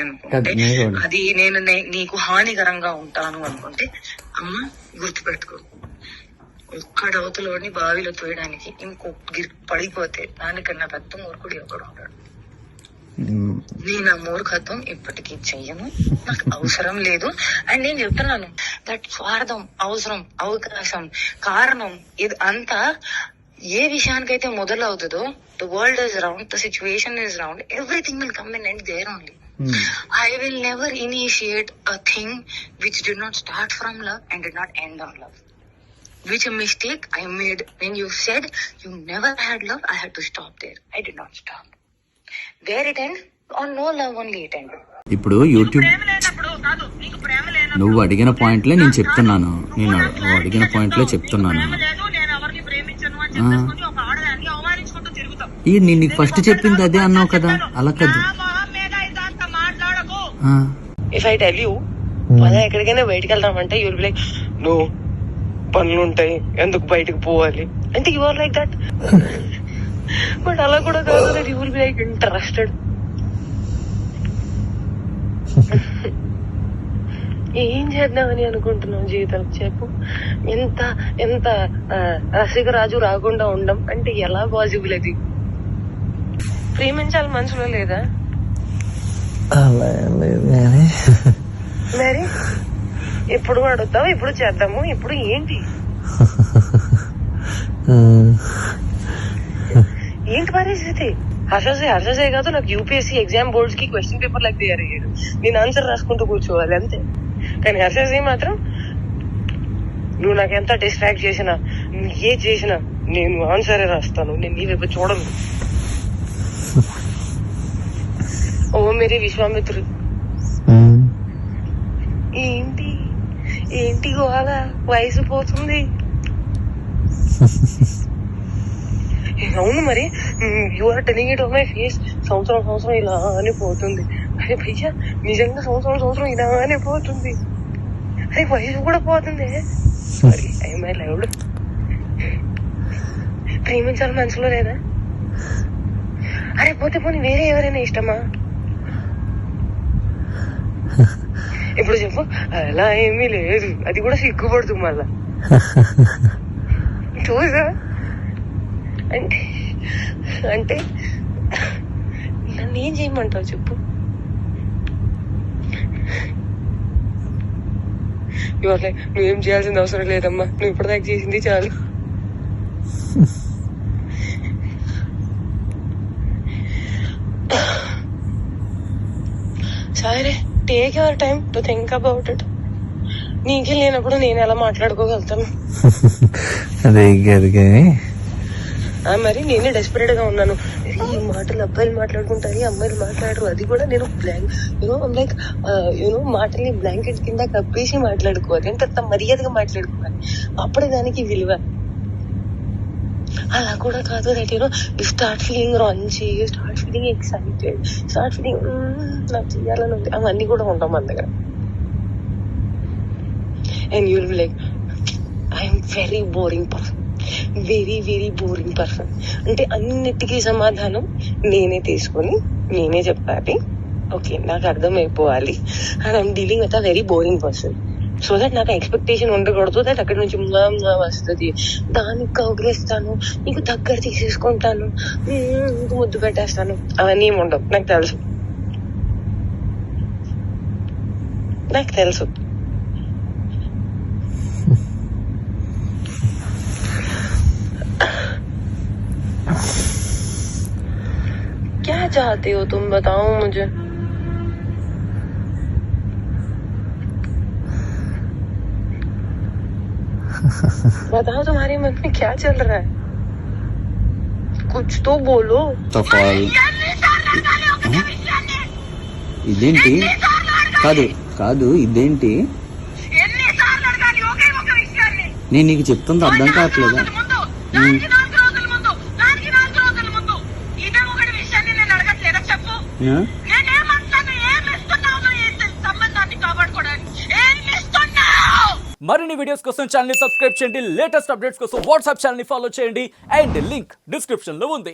అనుకుంటే, అది నేను నీకు హానికరంగా ఉంటాను అనుకుంటే, అమ్మ గుర్తుపెట్టుకో, ఒక్కడ అవతలోని బావిలో తోయడానికి ఇంకో పడిపోతే దానికన్నా పెద్ద మూర్ఖుడు ఒకడు ఉంటాడు. నేను ఆ మూర్ఖత్వం ఇప్పటికీ చెయ్యను, నాకు అవసరం లేదు. అండ్ నేను చెప్తున్నాను, దట్ స్వార్థం, అవసరం, అవకాశం, కారణం ఇది అంతా ఏ విషయానికైతే మొదలవుతుందో, the world is round, the situation is round, everything will come and end there only. I will never initiate a thing which did not start from love and did not end on love. Which a mistake I made when you said you never had love, I had to stop there. I did not stop. There it end, on no love only it ended. ఇప్పుడు YouTube నువ్వు అడిగిన పాయింట్లే నేను చెప్తున్నాను, నువ్వు అడిగిన పాయింట్లే చెప్తున్నాను. నేను నీకు ఫస్ట్ చెప్పింది అదే అన్నావు కదా, అలా కదా. If I tell you పదా ఎక్కడికైనా బయటకు వెళ్దామంటే you will be like, no పనులు ఉంటాయి ఎందుకు బయటకు పోవాలి అంటే, you are like that. But అలా కూడా కాదు, that you will be like interested. ఏం చేద్దామని అనుకుంటున్నావు జీవితం చెప్పు. ఎంత ఎంత రసికరాజు రాకుండా ఉండం అంటే ఎలా పాసిబుల్? అది ప్రేమించాలి మనసులో లేదా? మరి ఎప్పుడు అడుగుతావు, ఎప్పుడు చేద్దాము, ఇప్పుడు ఏంటి ఏంటి పరిస్థితి? హర్షసే కాదు, నాకు యూపీఎస్సీ ఎగ్జామ్ బోర్డ్స్ కి క్వశ్చన్ పేపర్ లాగా తయారయ్యాడు, నేను ఆన్సర్ రాసుకుంటూ కూర్చోవాలి అంతే. కానీ హర్షసే మాత్రం నువ్వు నాకు ఎంత డిస్ట్రాక్ట్ చేసినా, ఏ చేసినా నేను ఆన్సరే రాస్తాను, నేను నీ వైపు చూడను. ఓ మేరీ విశ్వామిత్రుడు, ఏంటి ఏంటి గోళ, వయసు పోతుంది. అవును మరి, you are telling it on my face. సంవత్సరం ఇలా అని పోతుంది. అరే భయ్యా నిజంగా సంవత్సరం ఇలానే పోతుంది. అరే వయసు కూడా పోతుంది. Sorry I my loved. ప్రేమించాలి మనసులో లేదా? అరే పోతే పోనీ వేరే ఎవరైనా ఇష్టమా? ఇప్పుడు చెప్పు. అలా ఏమీ లేదు, అది కూడా సిగ్గుపడుతుంది మళ్ళా. చూసా అంటే అంటే నన్ను ఏం చేయమంటావు చెప్పు? ఇవాళ నువ్వేం చేయాల్సిన అవసరం లేదమ్మా, నువ్వు ఇప్పటిదాకా చేసింది చాలు. సరే, take your time to think about it. నీకే లేనప్పుడు నేను ఎలా మాట్లాడుకోగలుగుతాను? మరి నేనే డెస్పరేట్ గా ఉన్నాను. ఈ మాటలు అబ్బాయిలు మాట్లాడుకుంటారు, అమ్మాయిలు మాట్లాడరు. అది కూడా నేను లైక్ మాటల్ని బ్లాంకెట్ కింద కప్పేసి మాట్లాడుకోవాలి, ఎంత మర్యాదగా మాట్లాడుకోవాలి, అప్పుడే దానికి విలువ. అలా కూడా కాదు, that you start feeling raunchy, you start feeling excited, start feeling నాకు చెయ్యాలని ఉంది. అవన్నీ కూడా ఉంటాం మన దగ్గర. And you will be like, I'm very boring person, very very boring person. అంటే అన్నిటికీ సమాధానం నేనే తీసుకొని నేనే చెప్పాలి. ఓకే, నాకు అర్థమైపోవాలి. And I'm dealing with a very boring person. So that నాకు ఎక్స్పెక్టేషన్ ఉండకూడదు, దట్ అక్కడి నుంచి వస్తుంది, దానికి కౌగిలిస్తాను, నీకు దగ్గర తీసేసుకుంటాను, నీకు ముద్దు పెట్టేస్తాను, అవన్నీ ఏమి ఉండవు. నాకు తెలుసు. क्या चाहते हो तुम, बताओ मुझे. बताओ तुम्हारे मन में क्या चल रहा है, कुछ तो बोलो. ఇదేంటి? కాదు ఇదేంటి? నేను నీకు చెప్తుంది అర్థం కావట్లేదా? మరిన్ని వీడియోస్ కోసం ఛానల్ ని సబ్స్క్రైబ్ చేయండి, లేటెస్ట్ అప్డేట్స్ కోసం వాట్సాప్ ఛానల్ ని ఫాలో చేయండి, అండ్ లింక్ డిస్క్రిప్షన్ లో ఉంది.